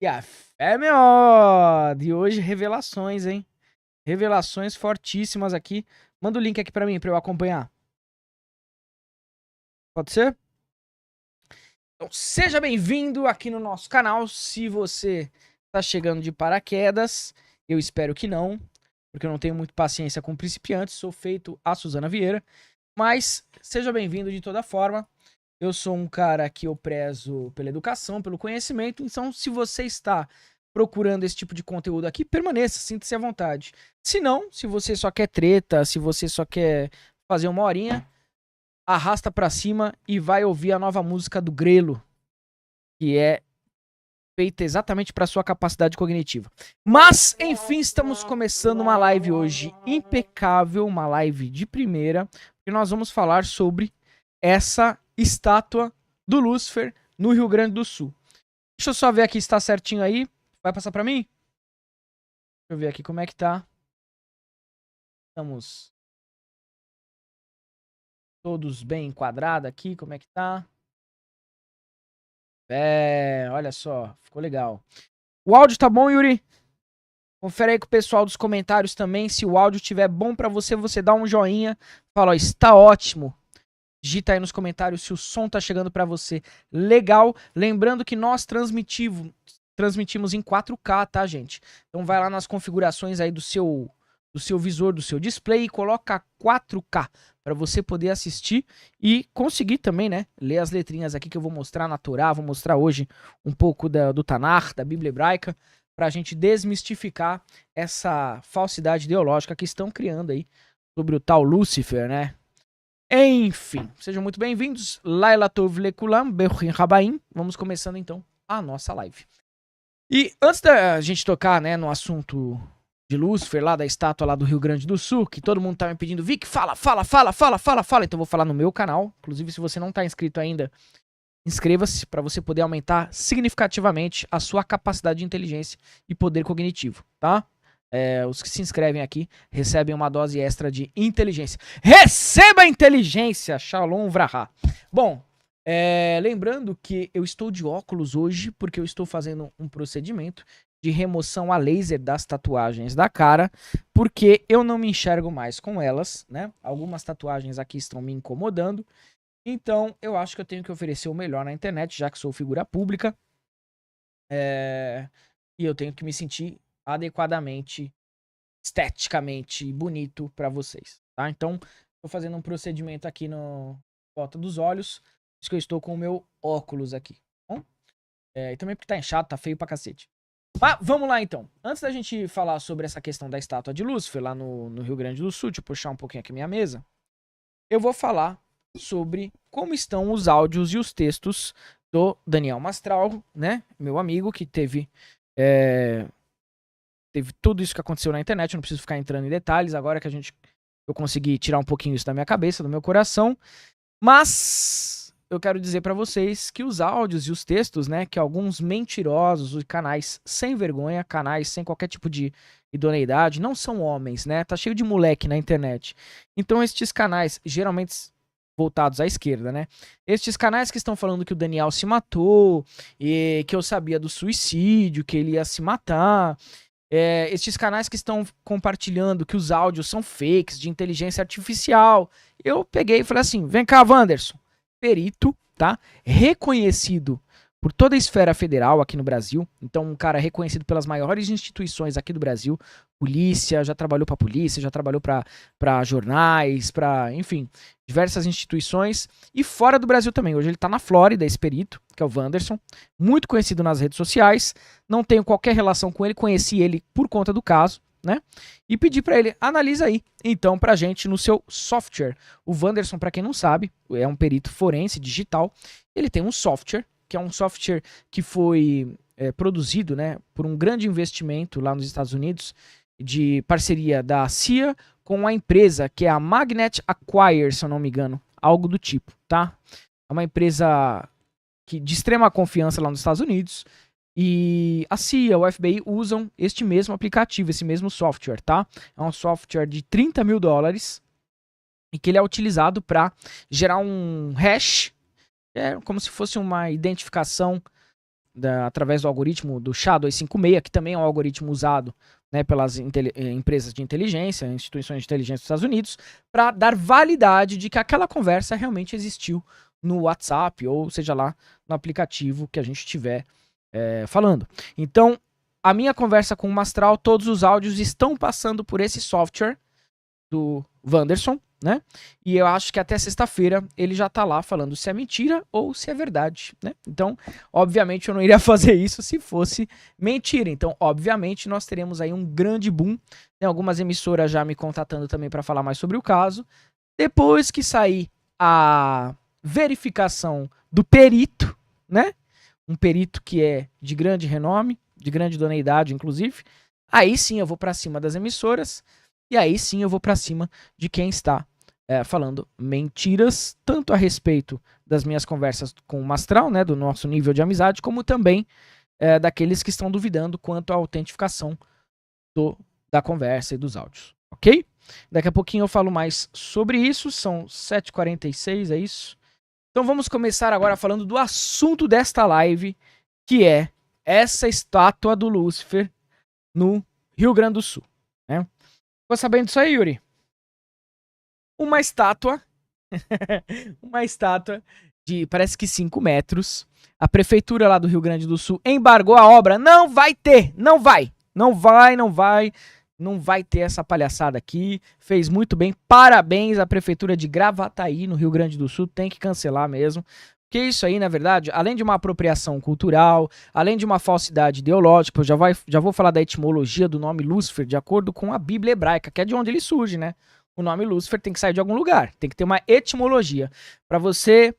E a fé, meu! De hoje, revelações, hein? Revelações fortíssimas aqui. Manda o link aqui pra mim, pra eu acompanhar. Pode ser? Então, seja bem-vindo aqui no nosso canal. Se você tá chegando de paraquedas, eu espero que não, porque eu não tenho muito paciência com principiantes. Sou feito a Suzana Vieira. Mas seja bem-vindo de toda forma. Eu sou um cara que eu prezo pela educação, pelo conhecimento. Então, se você está procurando esse tipo de conteúdo aqui, permaneça, sinta-se à vontade. Se não, se você só quer treta, se você só quer fazer uma horinha, arrasta pra cima e vai ouvir a nova música do Grelo, que é feita exatamente para sua capacidade cognitiva. Mas, enfim, estamos começando uma live hoje impecável, uma live de primeira, e nós vamos falar sobre essa estátua do Lúcifer no Rio Grande do Sul. Deixa eu só ver aqui se tá certinho aí. Vai passar pra mim? Deixa eu ver aqui como é que tá. Estamos todos bem enquadrados aqui, como é que tá? Olha só, ficou legal. O áudio tá bom, Yuri? Confere aí com o pessoal dos comentários também. Se o áudio estiver bom pra você, você dá um joinha. Fala, ó, está ótimo. Digita aí nos comentários se o som tá chegando pra você legal. Lembrando que nós transmitimos em 4K, tá, gente? Então vai lá nas configurações aí do seu visor, do seu display e coloca 4K para você poder assistir e conseguir também, né, ler as letrinhas aqui que eu vou mostrar na Torá, vou mostrar hoje um pouco do Tanakh, da Bíblia Hebraica, para a gente desmistificar essa falsidade ideológica que estão criando aí sobre o tal Lúcifer, né? Enfim, sejam muito bem-vindos. Laila Tov Lekulam, Beruchim Rabaim. Vamos começando então a nossa live. E antes da gente tocar, né, no assunto de Lúcifer, lá da estátua lá do Rio Grande do Sul, que todo mundo tá me pedindo, Vic, fala. Então eu vou falar no meu canal. Inclusive, se você não tá inscrito ainda, inscreva-se para você poder aumentar significativamente a sua capacidade de inteligência e poder cognitivo, tá? Os que se inscrevem aqui recebem uma dose extra de inteligência. Receba inteligência! Shalom Vraha. Bom, lembrando que eu estou de óculos hoje porque eu estou fazendo um procedimento de remoção a laser das tatuagens da cara, porque eu não me enxergo mais com elas, né? Algumas tatuagens aqui estão me incomodando. Então, eu acho que eu tenho que oferecer o melhor na internet, já que sou figura pública. E eu tenho que me sentir adequadamente, esteticamente bonito pra vocês, tá? Então, tô fazendo um procedimento aqui no volta dos olhos, por isso que eu estou com o meu óculos aqui, tá bom? E também porque tá inchado, tá feio pra cacete. Mas vamos lá então. Antes da gente falar sobre essa questão da estátua de Lúcifer lá no Rio Grande do Sul, deixa eu puxar um pouquinho aqui minha mesa, eu vou falar sobre como estão os áudios e os textos do Daniel Mastral, né? Meu amigo que teve tudo isso que aconteceu na internet. Eu não preciso ficar entrando em detalhes agora que eu consegui tirar um pouquinho isso da minha cabeça, do meu coração. Mas eu quero dizer pra vocês que os áudios e os textos, né, que alguns mentirosos, os canais sem vergonha, canais sem qualquer tipo de idoneidade, não são homens, né? Tá cheio de moleque na internet. Então estes canais, geralmente voltados à esquerda, né? Estes canais que estão falando que o Daniel se matou, e que eu sabia do suicídio, que ele ia se matar, estes canais que estão compartilhando que os áudios são fakes, de inteligência artificial. Eu peguei e falei assim, vem cá, Wanderson, perito, tá? Reconhecido por toda a esfera federal aqui no Brasil. Então, um cara reconhecido pelas maiores instituições aqui do Brasil. Polícia, já trabalhou pra polícia, já trabalhou pra jornais, pra, enfim, diversas instituições. E fora do Brasil também. Hoje ele tá na Flórida, esse perito, que é o Wanderson. Muito conhecido nas redes sociais. Não tenho qualquer relação com ele, conheci ele por conta do caso, né? E pedi pra ele, analisa aí, então, pra gente no seu software. O Wanderson, pra quem não sabe, é um perito forense digital. Ele tem um software, que é um software que foi produzido, né, por um grande investimento lá nos Estados Unidos, de parceria da CIA com a empresa, que é a Magnet Acquire, se eu não me engano, algo do tipo, tá? É uma empresa de extrema confiança lá nos Estados Unidos, e a CIA, o FBI usam este mesmo aplicativo, esse mesmo software, tá? É um software de $30 mil e que ele é utilizado para gerar um hash, como se fosse uma identificação através do algoritmo do SHA-256, que também é um algoritmo usado, né, pelas empresas de inteligência, instituições de inteligência dos Estados Unidos, para dar validade de que aquela conversa realmente existiu no WhatsApp, ou seja lá, no aplicativo que a gente estiver falando. Então, a minha conversa com o Mastral, todos os áudios estão passando por esse software do Wanderson, né? E eu acho que até sexta-feira ele já tá lá falando se é mentira ou se é verdade, né? Então, obviamente eu não iria fazer isso se fosse mentira. Então, obviamente nós teremos aí um grande boom. Tem algumas emissoras já me contatando também para falar mais sobre o caso. Depois que sair a verificação do perito, né? Um perito que é de grande renome, de grande idoneidade, inclusive. Aí sim eu vou para cima das emissoras. E aí sim eu vou para cima de quem está falando mentiras, tanto a respeito das minhas conversas com o Mastral, né, do nosso nível de amizade, como também daqueles que estão duvidando quanto à autentificação da conversa e dos áudios, ok? Daqui a pouquinho eu falo mais sobre isso, são 7h46, é isso? Então vamos começar agora falando do assunto desta live, que é essa estátua do Lúcifer no Rio Grande do Sul, né? Ficou sabendo disso aí, Yuri? Uma estátua, uma estátua de, parece que 5 metros. A prefeitura lá do Rio Grande do Sul embargou a obra. Não vai ter, não vai ter essa palhaçada aqui. Fez muito bem, parabéns à prefeitura de Gravataí, no Rio Grande do Sul. Tem que cancelar mesmo. Porque isso aí, na verdade, além de uma apropriação cultural, além de uma falsidade ideológica, eu já vou falar da etimologia do nome Lúcifer, de acordo com a Bíblia hebraica, que é de onde ele surge, né? O nome Lúcifer tem que sair de algum lugar, tem que ter uma etimologia. Para você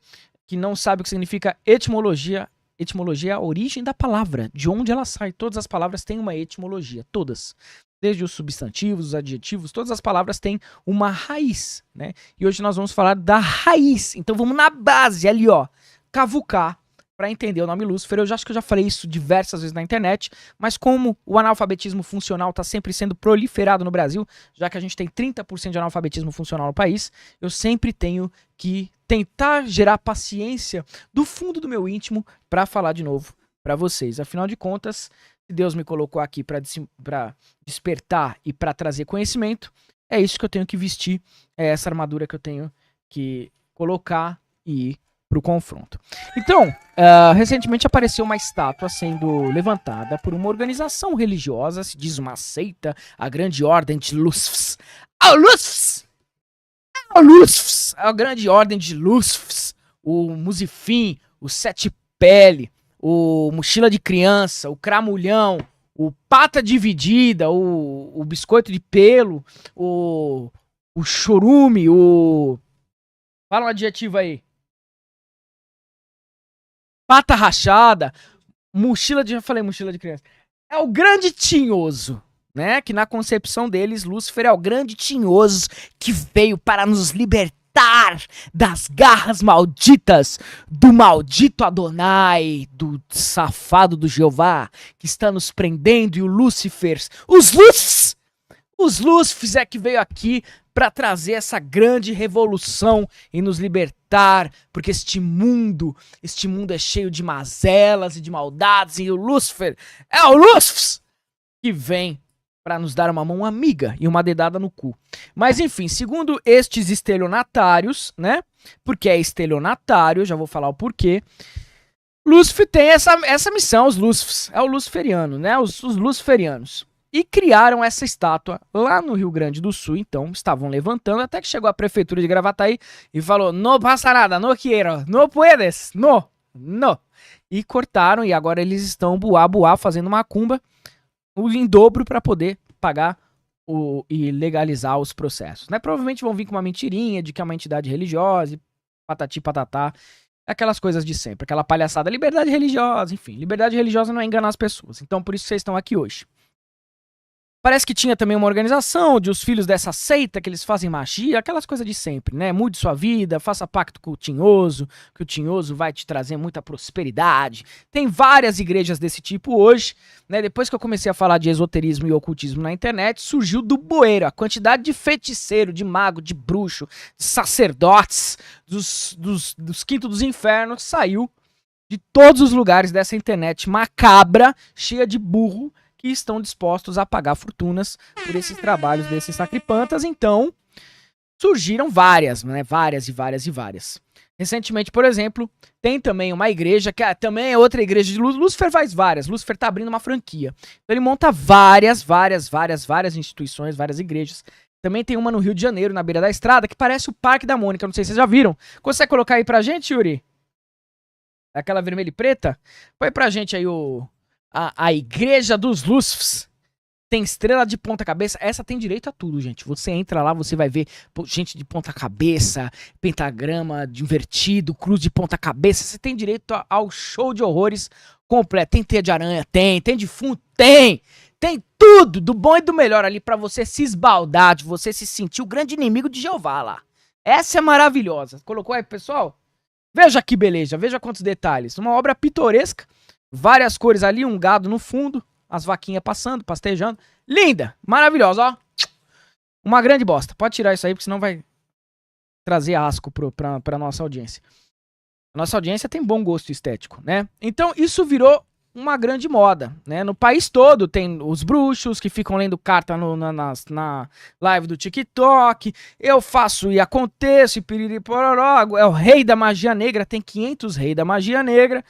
que não sabe o que significa etimologia é a origem da palavra, de onde ela sai. Todas as palavras têm uma etimologia, todas. Desde os substantivos, os adjetivos, todas as palavras têm uma raiz, né? E hoje nós vamos falar da raiz. Então vamos na base ali, ó, cavucar para entender o nome Lúcifer. Eu já acho que eu já falei isso diversas vezes na internet, mas como o analfabetismo funcional está sempre sendo proliferado no Brasil, já que a gente tem 30% de analfabetismo funcional no país, eu sempre tenho que tentar gerar paciência do fundo do meu íntimo para falar de novo para vocês. Afinal de contas, se Deus me colocou aqui para despertar e para trazer conhecimento, é isso que eu tenho que vestir, é essa armadura que eu tenho que colocar e ir para o confronto. Então, recentemente apareceu uma estátua sendo levantada por uma organização religiosa, se diz uma seita, a Grande Ordem de Lúcifers. A Grande Ordem de Lúcifers, o Musifim, o Sete Pele, o Mochila de Criança, o Cramulhão, o Pata Dividida, o Biscoito de Pelo, o Chorume, fala um adjetivo aí. Pata Rachada, já falei mochila de criança. É o grande tinhoso, né? Que na concepção deles, Lúcifer é o grande tinhoso que veio para nos libertar das garras malditas do maldito Adonai, do safado do Jeová, que está nos prendendo, e o Lúcifer, os Lúcifers é que veio aqui para trazer essa grande revolução e nos libertar, porque este mundo é cheio de mazelas e de maldades, e o Lúcifer é o Lúcifer que vem para nos dar uma mão amiga e uma dedada no cu. Mas enfim, segundo estes estelionatários, né? Porque é estelionatário, já vou falar o porquê. Lúcifer tem essa missão, os Lúcifers, é o luciferiano, né? Os luciferianos. E criaram essa estátua lá no Rio Grande do Sul, então estavam levantando, até que chegou a prefeitura de Gravataí e falou, não passa nada, não quero, não puedes, não. E cortaram, e agora eles estão buá, fazendo macumba, em dobro para poder pagar e legalizar os processos, né? Provavelmente vão vir com uma mentirinha de que é uma entidade religiosa, e patati patatá, aquelas coisas de sempre, aquela palhaçada, liberdade religiosa, enfim, liberdade religiosa não é enganar as pessoas, então por isso vocês estão aqui hoje. Parece que tinha também uma organização de os filhos dessa seita, que eles fazem magia, aquelas coisas de sempre, né? Mude sua vida, faça pacto com o tinhoso, que o tinhoso vai te trazer muita prosperidade. Tem várias igrejas desse tipo hoje, né? Depois que eu comecei a falar de esoterismo e ocultismo na internet, surgiu do bueiro a quantidade de feiticeiro, de mago, de bruxo, de sacerdotes, dos quintos dos infernos, saiu de todos os lugares dessa internet macabra, cheia de burro, que estão dispostos a pagar fortunas por esses trabalhos desses sacripantas. Então, surgiram várias, né? Várias e várias e várias. Recentemente, por exemplo, tem também uma igreja, que também é outra igreja de Lúcifer, faz várias. Lúcifer tá abrindo uma franquia. Então ele monta várias instituições, várias igrejas. Também tem uma no Rio de Janeiro, na beira da estrada, que parece o Parque da Mônica. Não sei se vocês já viram. Consegue colocar aí pra gente, Yuri? Aquela vermelha e preta? Põe pra gente aí a Igreja dos Lúcifers. Tem estrela de ponta cabeça. Essa tem direito a tudo, gente. Você entra lá, você vai ver gente de ponta cabeça, pentagrama de invertido, cruz de ponta cabeça. Você tem direito ao show de horrores completo. Tem teia de aranha? Tem defunto? Tem tudo, do bom e do melhor ali pra você se esbaldar, de você se sentir o grande inimigo de Jeová lá. Essa é maravilhosa. Colocou aí, pessoal? Veja que beleza, veja quantos detalhes. Uma obra pitoresca, várias cores ali, um gado no fundo, as vaquinhas passando, pastejando. Linda, maravilhosa, ó. Uma grande bosta. Pode tirar isso aí, porque senão vai trazer asco pra nossa audiência. A nossa audiência tem bom gosto estético, né? Então isso virou uma grande moda, né? No país todo tem os bruxos que ficam lendo carta na live do TikTok. Eu faço e aconteço e piriri pororó. É o rei da magia negra, tem 500 reis da magia negra.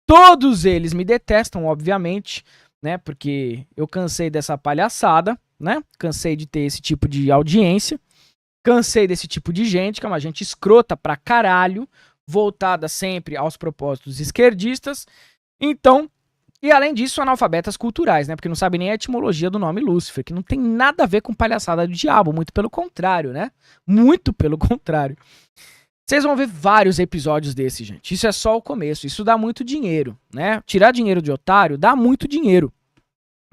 Todos eles me detestam, obviamente, né? Porque eu cansei dessa palhaçada, né? Cansei de ter esse tipo de audiência. Cansei desse tipo de gente, que é uma gente escrota pra caralho, voltada sempre aos propósitos esquerdistas. Então, e além disso, analfabetas culturais, né? Porque não sabem nem a etimologia do nome Lúcifer, que não tem nada a ver com palhaçada do diabo, muito pelo contrário, né? Muito pelo contrário. Vocês vão ver vários episódios desse, gente. Isso é só o começo, isso dá muito dinheiro, né? Tirar dinheiro de otário dá muito dinheiro.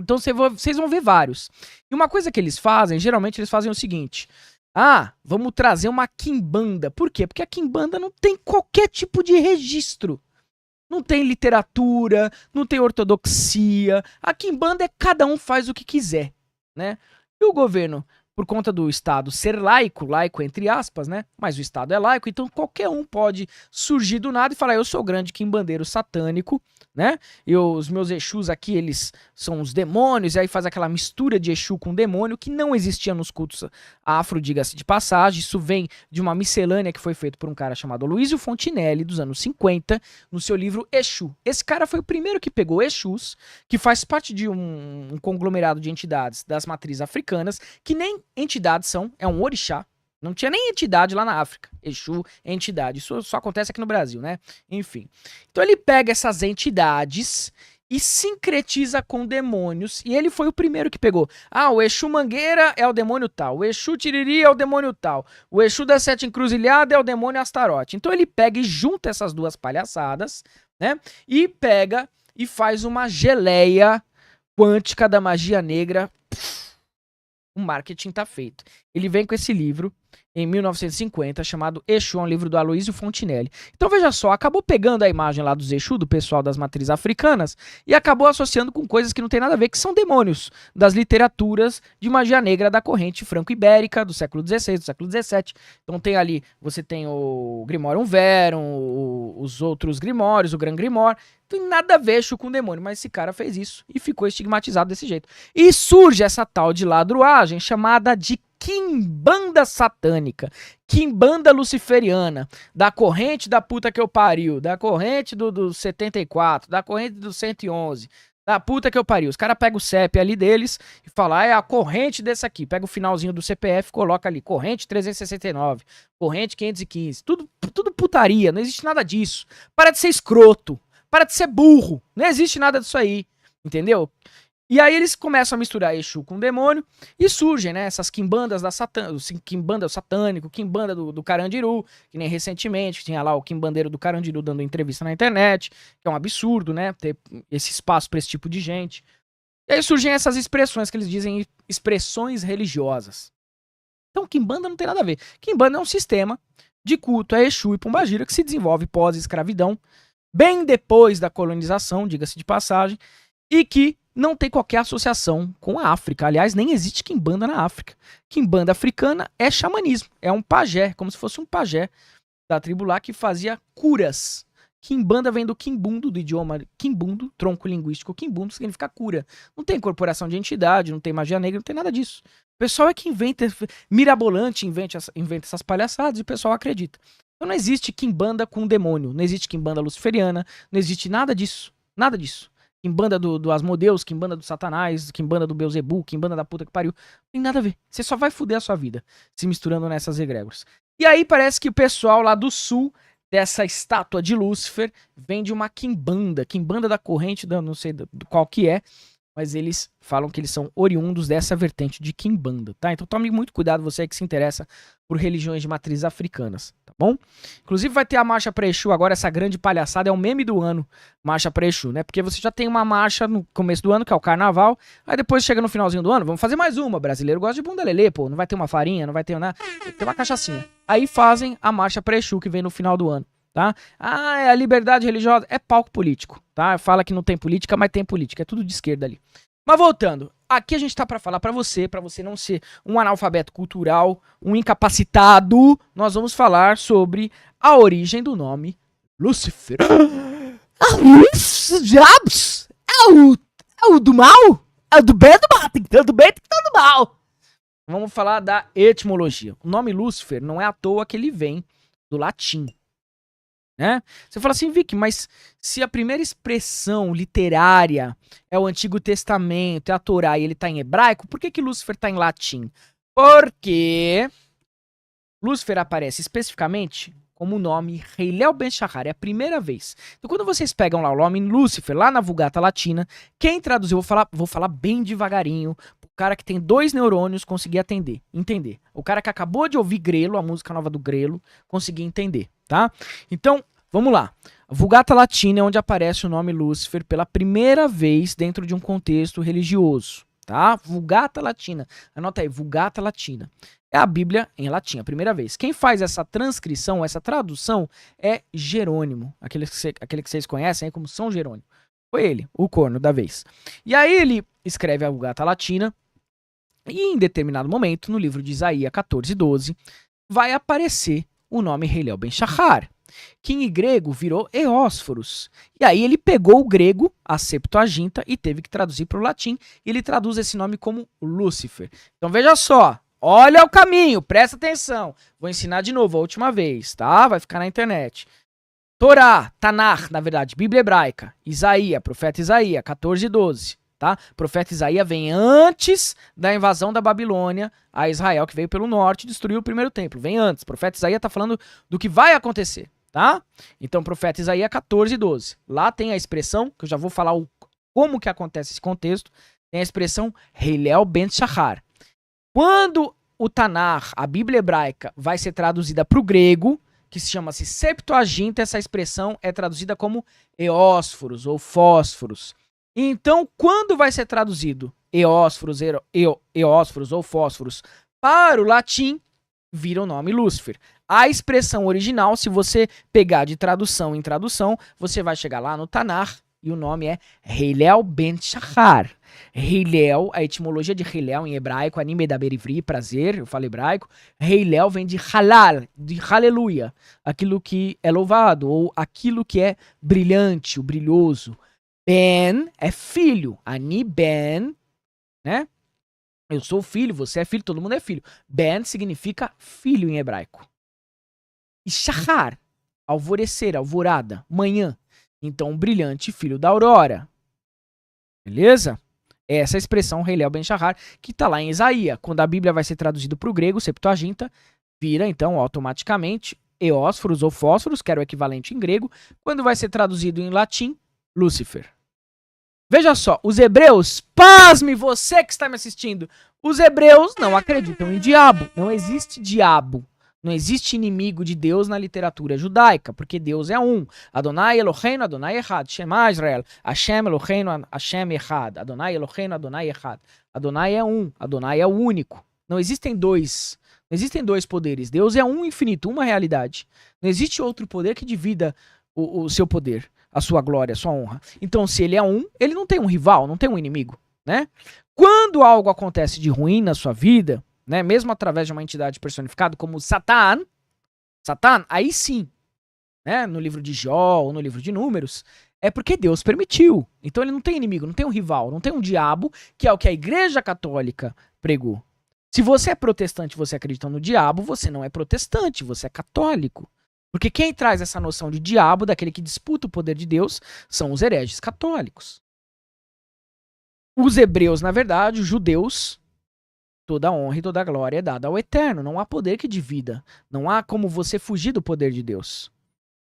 Então vocês vão ver vários. E uma coisa que eles fazem, geralmente eles fazem o seguinte: vamos trazer uma quimbanda. Por quê? Porque a quimbanda não tem qualquer tipo de registro. Não tem literatura, não tem ortodoxia. A quimbanda é cada um faz o que quiser, né? E o governo, por conta do Estado ser laico entre aspas, né? Mas o Estado é laico, então qualquer um pode surgir do nada e falar: eu sou grande quimbandeiro satânico, né? E os meus Exus aqui, eles são os demônios, e aí faz aquela mistura de Exu com demônio que não existia nos cultos afro, diga-se de passagem. Isso vem de uma miscelânea que foi feita por um cara chamado Luizio Fontinelli, dos anos 50, no seu livro Exu. Esse cara foi o primeiro que pegou Exus, que faz parte de um conglomerado de entidades das matrizes africanas, que nem entidades são, é um orixá. Não tinha nem entidade lá na África. Exu é entidade. Isso só acontece aqui no Brasil, né? Enfim. Então ele pega essas entidades e sincretiza com demônios. E ele foi o primeiro que pegou. O Exu Mangueira é o demônio tal. O Exu Tiriri é o demônio tal. O Exu das Sete Encruzilhadas é o demônio Astarote. Então ele pega e junta essas duas palhaçadas, né? E pega e faz uma geleia quântica da magia negra. O marketing tá feito. Ele vem com esse livro em 1950, chamado Exu, um livro do Aloysio Fontinelli. Então veja só, acabou pegando a imagem lá dos Exu, do pessoal das matrizes africanas, e acabou associando com coisas que não tem nada a ver, que são demônios das literaturas de magia negra da corrente franco-ibérica, do século XVI, do século XVII. Então tem ali, você tem o Grimorium Verum, os outros Grimórios, o Gran Grimório. Não tem nada a ver Exu com demônio, mas esse cara fez isso e ficou estigmatizado desse jeito. E surge essa tal de ladruagem chamada de quimbanda satânica, quimbanda luciferiana, da corrente da puta que eu pariu, da corrente do 74, da corrente do 111, da puta que eu pariu. Os caras pegam o CEP ali deles e falam: é a corrente desse aqui. Pega o finalzinho do CPF, coloca ali, corrente 369, corrente 515, tudo putaria, não existe nada disso. Para de ser escroto, para de ser burro, não existe nada disso aí, entendeu? E aí eles começam a misturar Exu com demônio e surgem, né, essas quimbandas quimbanda satânico, quimbanda do Carandiru, que nem recentemente tinha lá o quimbandeiro do Carandiru dando entrevista na internet, que é um absurdo, né, ter esse espaço para esse tipo de gente. E aí surgem essas expressões que eles dizem expressões religiosas. Então quimbanda não tem nada a ver. Quimbanda é um sistema de culto a Exu e Pombagira que se desenvolve pós-escravidão, bem depois da colonização, diga-se de passagem, e que não tem qualquer associação com a África. Aliás, nem existe quimbanda na África. Quimbanda africana é xamanismo, é um pajé, como se fosse um pajé da tribo lá que fazia curas. Kimbanda vem do Kimbundo, do idioma Kimbundo, tronco linguístico Kimbundo, significa cura. Não tem incorporação de entidade, não tem magia negra, não tem nada disso. O pessoal é que inventa, mirabolante, inventa essas palhaçadas e o pessoal acredita. Então não existe Kimbanda com demônio, não existe Kimbanda luciferiana, não existe nada disso, nada disso. Kimbanda do Asmodeus, Kimbanda do Satanás, Kimbanda do Beuzebu, Kimbanda da puta que pariu. Não tem nada a ver. Você só vai fuder a sua vida se misturando nessas egrégoras. E aí parece que o pessoal lá do sul, dessa estátua de Lúcifer, vem de uma Kimbanda. Kimbanda da corrente, não sei do qual que é, mas eles falam que eles são oriundos dessa vertente de Kimbanda, tá? Então tome muito cuidado, você que se interessa por religiões de matrizes africanas, tá bom? Inclusive vai ter a marcha pra Exu agora, essa grande palhaçada, é o meme do ano, marcha pra Exu, né? Porque você já tem uma marcha no começo do ano, que é o carnaval, aí depois chega no finalzinho do ano, vamos fazer mais uma, brasileiro gosta de bunda lelê, pô, não vai ter uma farinha, não vai ter nada, tem uma cachaçinha. Aí fazem a marcha pra Exu, que vem no final do ano. Tá? Ah, é a liberdade religiosa. É palco político, tá? Fala que não tem política, mas tem política. É tudo de esquerda ali. Mas voltando, aqui a gente tá pra falar pra você não ser um analfabeto cultural, um incapacitado. Nós vamos falar sobre a origem do nome Lúcifer. Diabos! É o do mal? É o do bem do mal? Tem que ter o do bem, tem que ter o do mal. Vamos falar da etimologia. O nome Lúcifer não é à toa que ele vem do latim. Né? Você fala assim, Vicky, mas se a primeira expressão literária é o Antigo Testamento, é a Torá e ele está em hebraico, por que Lúcifer está em latim? Porque Lúcifer aparece especificamente como o nome Hillel Ben Shahar, é a primeira vez. Então quando vocês pegam lá o nome Lúcifer, lá na Vulgata Latina, quem traduziu, vou falar bem devagarinho, o cara que tem 2 neurônios conseguir entender. O cara que acabou de ouvir Grelo, a música nova do Grelo, conseguir entender, tá? Então, vamos lá. A Vulgata Latina é onde aparece o nome Lúcifer pela primeira vez dentro de um contexto religioso, tá? Vulgata Latina. Anota aí, Vulgata Latina. É a Bíblia em latim, a primeira vez. Quem faz essa transcrição, essa tradução, é Jerônimo, aquele que vocês conhecem aí como São Jerônimo. Foi ele, o corno da vez. E aí ele escreve a Vulgata Latina, e em determinado momento, no livro de Isaías 14:12, vai aparecer o nome Hillel Ben Shahar, que em grego virou Eósforos. E aí ele pegou o grego, a Septuaginta, e teve que traduzir para o latim, e ele traduz esse nome como Lúcifer. Então veja só, olha o caminho, presta atenção. Vou ensinar de novo, a última vez, tá? Vai ficar na internet. Torá, Tanakh, na verdade, Bíblia hebraica, Isaías, profeta Isaías, 14:12. Tá? O profeta Isaías vem antes da invasão da Babilônia a Israel, que veio pelo norte e destruiu o primeiro templo. Vem antes. O profeta Isaías está falando do que vai acontecer. Tá? Então, profeta Isaías 14:12. Lá tem a expressão, que eu já vou falar como que acontece esse contexto, tem a expressão Hillel Ben Shahar. Quando o Tanakh, a Bíblia hebraica, vai ser traduzida para o grego, que se chama-se Septuaginta, essa expressão é traduzida como Eósforos ou Fósforos. Então, quando vai ser traduzido Eósforos ou Fósforos para o latim, vira o nome Lúcifer. A expressão original, se você pegar de tradução em tradução, você vai chegar lá no Tanakh e o nome é Hillel Ben Shahar. Hillel, a etimologia de Hillel em hebraico, anime da berivri, prazer, eu falo hebraico. Hillel vem de halal, de aleluia, aquilo que é louvado, ou aquilo que é brilhante, o brilhoso. Ben é filho, Ani Ben, né? Eu sou filho, você é filho, todo mundo é filho. Ben significa filho em hebraico. E Shahar, alvorecer, alvorada, manhã. Então, brilhante filho da aurora. Beleza? Essa é a expressão Hillel Ben Shahar, que está lá em Isaías. Quando a Bíblia vai ser traduzida para o grego, Septuaginta, vira, então, automaticamente, Eósforos ou Fósforos, que era o equivalente em grego. Quando vai ser traduzido em latim, Lúcifer. Veja só, os hebreus, pasme você que está me assistindo, os hebreus não acreditam em diabo, não existe diabo, não existe inimigo de Deus na literatura judaica, porque Deus é um, Adonai Eloheinu, Adonai Echad, Shema Israel, Hashem Eloheinu, Hashem Echad, Adonai Eloheinu, Adonai Echad, Adonai é um, Adonai é o único, não existem dois poderes, Deus é um infinito, uma realidade, não existe outro poder que divida o seu poder, a sua glória, a sua honra. Então, se ele é um, ele não tem um rival, não tem um inimigo, né? Quando algo acontece de ruim na sua vida, né, mesmo através de uma entidade personificada como Satã, aí sim, né, no livro de Jó ou no livro de Números, é porque Deus permitiu. Então ele não tem inimigo, não tem um rival, não tem um diabo, que é o que a Igreja Católica pregou. Se você é protestante e você acredita no diabo, você não é protestante, você é católico. Porque quem traz essa noção de diabo, daquele que disputa o poder de Deus, são os hereges católicos. Os hebreus, na verdade, os judeus, toda a honra e toda a glória é dada ao Eterno. Não há poder que divida. Não há como você fugir do poder de Deus.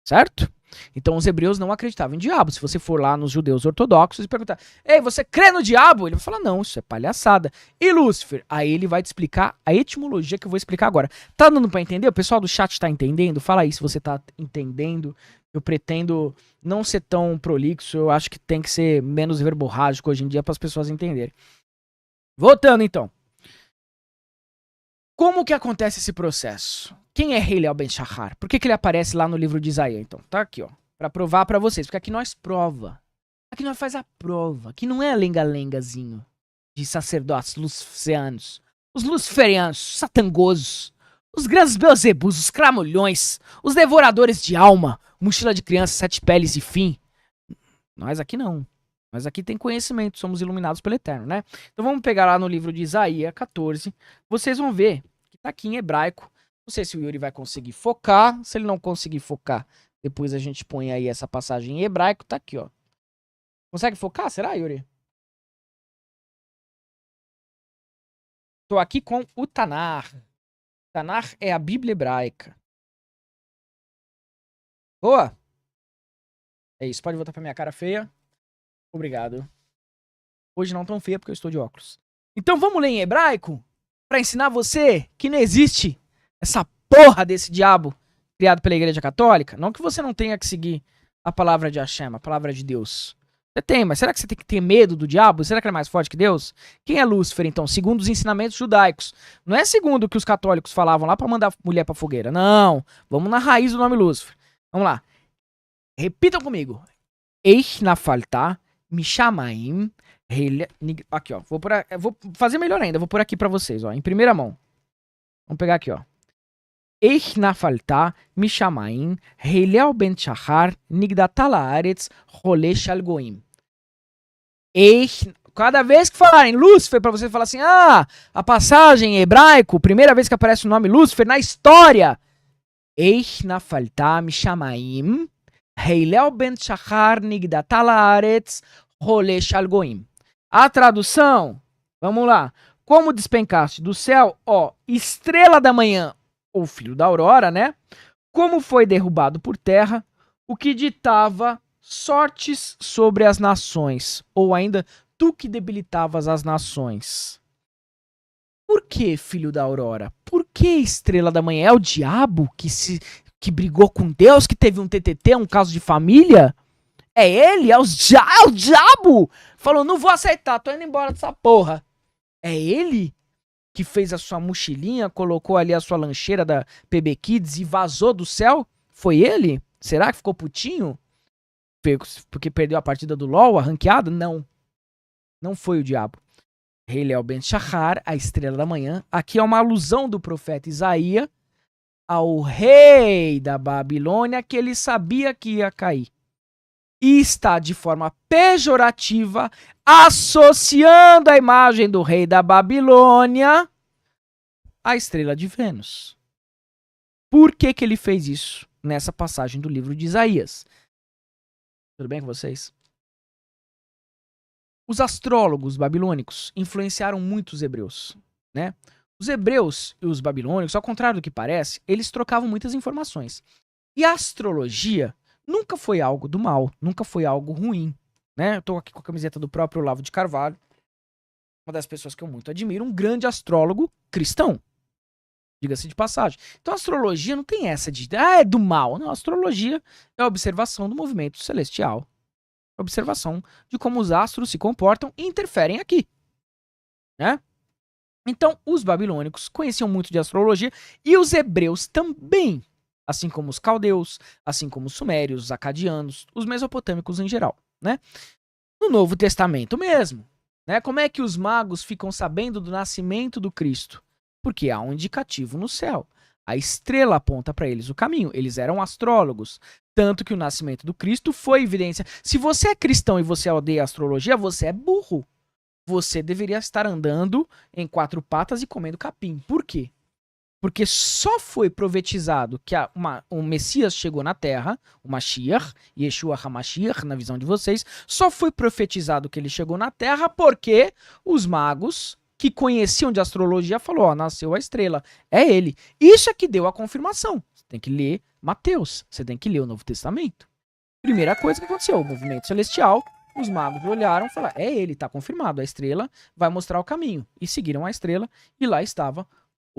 Certo? Então os hebreus não acreditavam em diabo. Se você for lá nos judeus ortodoxos e perguntar: ei, você crê no diabo? Ele vai falar: não, isso é palhaçada. E Lúcifer? Aí ele vai te explicar a etimologia que eu vou explicar agora. Tá dando pra entender? O pessoal do chat tá entendendo? Fala aí se você tá entendendo. Eu pretendo não ser tão prolixo. Eu acho que tem que ser menos verborrágico hoje em dia para as pessoas entenderem. Voltando então. Como que acontece esse processo? Quem é Hillel Ben Shahar? Por que ele aparece lá no livro de Isaías? Então, tá aqui, ó, pra provar pra vocês. Porque aqui nós prova. Aqui nós faz a prova. Aqui não é lenga-lengazinho de sacerdotes luciferianos. Os luciferianos, satangosos. Os grandes beelzebus, os cramulhões. Os devoradores de alma. Mochila de criança, sete peles e fim. Nós aqui não. Nós aqui tem conhecimento, somos iluminados pelo Eterno, né? Então vamos pegar lá no livro de Isaías 14. Vocês vão ver que tá aqui em hebraico. Não sei se o Yuri vai conseguir focar. Se ele não conseguir focar, depois a gente põe aí essa passagem em hebraico. Tá aqui, ó. Consegue focar? Será, Yuri? Tô aqui com o Tanar. Tanar é a Bíblia hebraica. Boa! É isso, pode voltar pra minha cara feia. Obrigado. Hoje não tão feia porque eu estou de óculos. Então vamos ler em hebraico pra ensinar você que não existe essa porra desse diabo criado pela Igreja Católica. Não que você não tenha que seguir a palavra de Hashem, a palavra de Deus. Você tem, mas será que você tem que ter medo do diabo? Será que ele é mais forte que Deus? Quem é Lúcifer, então? Segundo os ensinamentos judaicos. Não é segundo o que os católicos falavam lá pra mandar mulher pra fogueira. Não. Vamos na raiz do nome Lúcifer. Vamos lá. Repitam comigo. Eich nafalta mishamaim. Aqui, ó. Vou fazer melhor ainda. Vou pôr aqui pra vocês, ó. Em primeira mão. Vamos pegar aqui, ó. Eich nafalta mishamaim. Hillel ben Shahar nigdata laaretz rolê shalgoim. Cada vez que falarem Lúcifer, pra você falar assim: ah, a passagem em hebraico, primeira vez que aparece o nome Lúcifer na história. Eich nafalta mishamaim. Hillel ben Shahar nigdata laaretz rolê shalgoim. A tradução, vamos lá. Como despencaste do céu, ó, estrela da manhã, ou filho da aurora, né? Como foi derrubado por terra, o que ditava sortes sobre as nações, ou ainda tu que debilitavas as nações. Por que filho da aurora? Por que estrela da manhã? É o diabo que brigou com Deus, que teve um TTT, um caso de família? É ele? É o diabo? Falou, não vou aceitar, tô indo embora dessa porra. É ele que fez a sua mochilinha, colocou ali a sua lancheira da PB Kids e vazou do céu? Foi ele? Será que ficou putinho? Porque perdeu a partida do LoL, a ranqueada? Não. Não foi o diabo. Hillel ben Shahar, a estrela da manhã. Aqui é uma alusão do profeta Isaías ao rei da Babilônia que ele sabia que ia cair. E está de forma pejorativa associando a imagem do rei da Babilônia à estrela de Vênus. Por que que ele fez isso nessa passagem do livro de Isaías? Tudo bem com vocês? Os astrólogos babilônicos influenciaram muito os hebreus, né? Os hebreus e os babilônicos, ao contrário do que parece, eles trocavam muitas informações. E a astrologia nunca foi algo do mal, nunca foi algo ruim, né? Eu tô aqui com a camiseta do próprio Olavo de Carvalho, uma das pessoas que eu muito admiro, um grande astrólogo cristão, diga-se de passagem. Então a astrologia não tem essa de, é do mal. Não, a astrologia é a observação do movimento celestial, a observação de como os astros se comportam e interferem aqui, né? Então os babilônicos conheciam muito de astrologia e os hebreus também. Assim como os caldeus, assim como os sumérios, os acadianos, os mesopotâmicos em geral, né? No Novo Testamento mesmo, né? Como é que os magos ficam sabendo do nascimento do Cristo? Porque há um indicativo no céu. A estrela aponta para eles o caminho. Eles eram astrólogos. Tanto que o nascimento do Cristo foi evidência. Se você é cristão e você odeia astrologia, você é burro. Você deveria estar andando em 4 patas e comendo capim. Por quê? Porque só foi profetizado que o Messias chegou na Terra, o Mashiach, Yeshua HaMashiach, na visão de vocês, só foi profetizado que ele chegou na Terra porque os magos que conheciam de astrologia falaram, nasceu a estrela, é ele. Isso é que deu a confirmação. Você tem que ler Mateus, você tem que ler o Novo Testamento. Primeira coisa que aconteceu, o movimento celestial, os magos olharam e falaram, é ele, está confirmado, a estrela vai mostrar o caminho. E seguiram a estrela e lá estava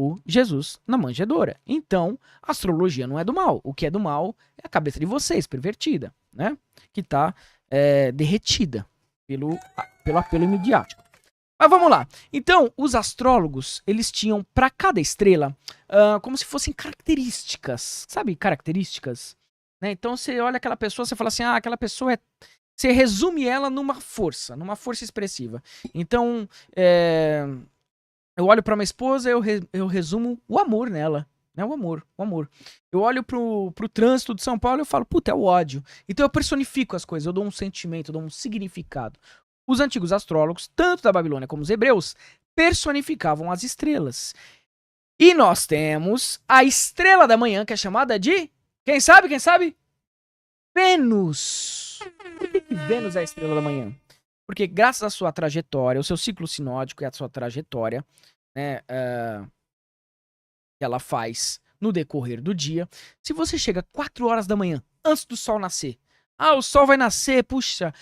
o Jesus na manjedoura. Então, a astrologia não é do mal. O que é do mal é a cabeça de vocês, pervertida, né? Que está derretida pelo apelo midiático. Mas vamos lá. Então, os astrólogos, eles tinham para cada estrela como se fossem características. Sabe, características? Né? Então, você olha aquela pessoa, você fala assim, aquela pessoa é... Você resume ela numa força expressiva. Então, eu olho pra minha esposa, eu resumo o amor nela. Né? O amor. Eu olho pro trânsito de São Paulo e eu falo, puta, é o ódio. Então eu personifico as coisas, eu dou um sentimento, eu dou um significado. Os antigos astrólogos, tanto da Babilônia como os hebreus, personificavam as estrelas. E nós temos a estrela da manhã, que é chamada de... Quem sabe? Vênus. Por que Vênus é a estrela da manhã? Porque graças à sua trajetória, o seu ciclo sinódico e a sua trajetória, né, que ela faz no decorrer do dia, se você chega 4 horas da manhã, antes do sol nascer, o sol vai nascer, puxa,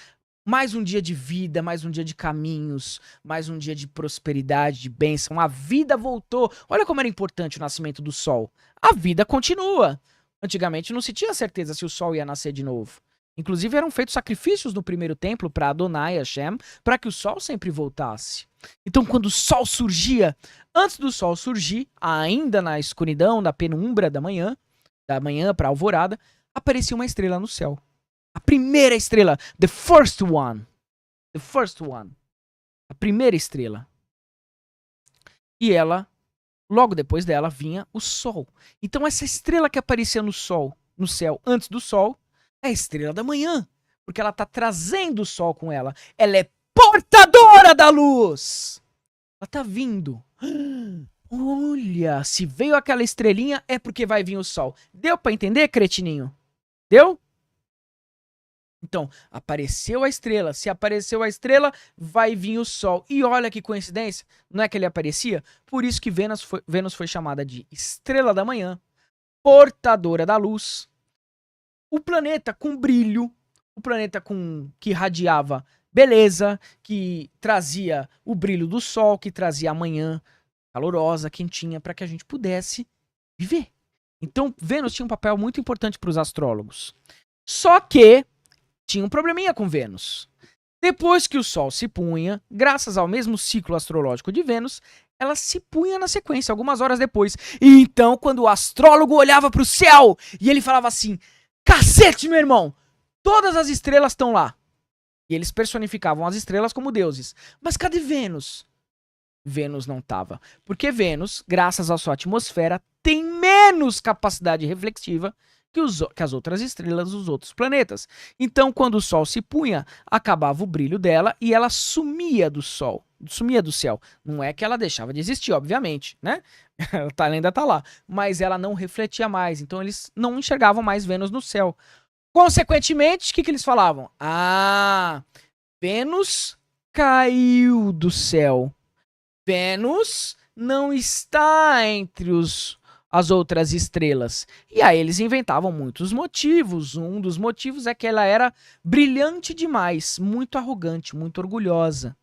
mais um dia de vida, mais um dia de caminhos, mais um dia de prosperidade, de bênção, a vida voltou. Olha como era importante o nascimento do sol. A vida continua. Antigamente não se tinha certeza se o sol ia nascer de novo. Inclusive eram feitos sacrifícios no primeiro templo para Adonai Hashem, para que o sol sempre voltasse. Então quando o sol surgia, antes do sol surgir, ainda na escuridão, na penumbra da manhã para a alvorada, aparecia uma estrela no céu. A primeira estrela, the first one, a primeira estrela. E ela, logo depois dela, vinha o sol. Então essa estrela que aparecia no céu, antes do sol, é a estrela da manhã, porque ela está trazendo o sol com ela. Ela é portadora da luz. Ela está vindo. Olha, se veio aquela estrelinha, é porque vai vir o sol. Deu para entender, cretininho? Deu? Então, apareceu a estrela. Se apareceu a estrela, vai vir o sol. E olha que coincidência, não é que ele aparecia? Por isso que Vênus foi chamada de estrela da manhã, portadora da luz. O planeta com brilho, o planeta que irradiava beleza, que trazia o brilho do sol, que trazia a manhã calorosa, quentinha, para que a gente pudesse viver. Então, Vênus tinha um papel muito importante para os astrólogos. Só que tinha um probleminha com Vênus. Depois que o Sol se punha, graças ao mesmo ciclo astrológico de Vênus, ela se punha na sequência, algumas horas depois. E então, quando o astrólogo olhava para o céu e ele falava assim, cacete, meu irmão, todas as estrelas estão lá. E eles personificavam as estrelas como deuses. Mas cadê Vênus? Vênus não estava. Porque Vênus, graças à sua atmosfera, tem menos capacidade reflexiva que as outras estrelas dos outros planetas. Então, quando o Sol se punha, acabava o brilho dela e ela sumia do Sol, sumia do céu. Não é que ela deixava de existir, obviamente, né? Ela ainda tá lá. Mas ela não refletia mais, então eles não enxergavam mais Vênus no céu. Consequentemente, o que eles falavam? Vênus caiu do céu. Vênus não está entre as outras estrelas. E aí eles inventavam muitos motivos. Um dos motivos é que ela era brilhante demais, muito arrogante, muito orgulhosa.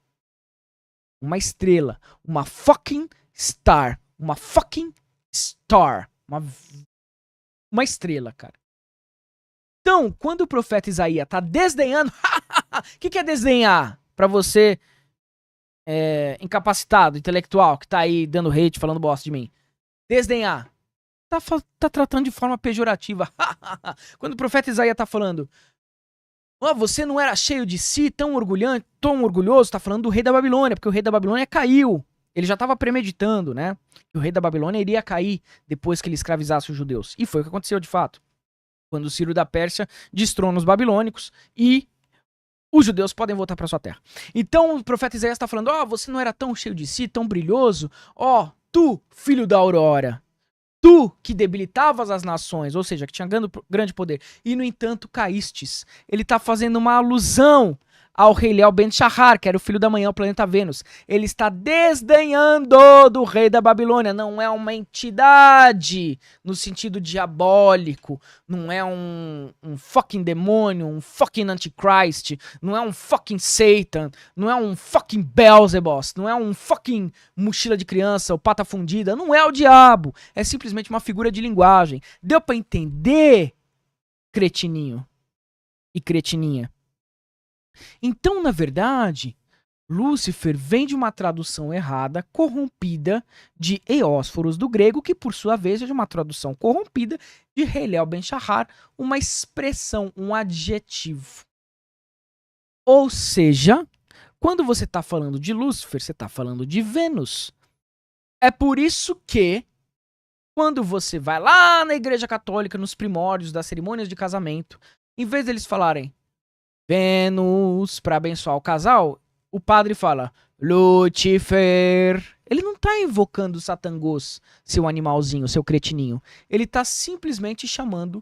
Uma estrela, uma fucking star, uma fucking star, uma estrela, cara. Então, quando o profeta Isaías tá desdenhando, o que é desdenhar? Pra você incapacitado, intelectual, que tá aí dando hate, falando bosta de mim. Desdenhar. Tá tratando de forma pejorativa. Quando o profeta Isaías tá falando, você não era cheio de si, tão orgulhoso, tá falando do rei da Babilônia, porque o rei da Babilônia caiu. Ele já estava premeditando, né? Que o rei da Babilônia iria cair depois que ele escravizasse os judeus. E foi o que aconteceu de fato. Quando o Ciro da Pérsia destrona os babilônicos e os judeus podem voltar para sua terra. Então o profeta Isaías está falando, você não era tão cheio de si, tão brilhoso? Tu, filho da aurora, tu que debilitavas as nações, ou seja, que tinha grande poder, e no entanto caístes. Ele está fazendo uma alusão ao rei Leal Ben Shahar, que era o filho da manhã, o planeta Vênus. Ele está desdenhando do rei da Babilônia. Não é uma entidade no sentido diabólico. Não é um fucking demônio, um fucking antichrist. Não é um fucking Satan. Não é um fucking Beelzebub. Não é um fucking mochila de criança ou pata fundida. Não é o diabo. É simplesmente uma figura de linguagem. Deu pra entender, cretininho e cretininha? Então, na verdade, Lúcifer vem de uma tradução errada, corrompida, de Eósforos do grego, que por sua vez é de uma tradução corrompida de Hillel Ben Shahar, uma expressão, um adjetivo. Ou seja, quando você está falando de Lúcifer, você está falando de Vênus. É por isso que, quando você vai lá na Igreja Católica, nos primórdios das cerimônias de casamento, em vez deles falarem Vênus para abençoar o casal, o padre fala Lúcifer. Ele não tá invocando Satangos, seu animalzinho, seu cretininho. Ele tá simplesmente chamando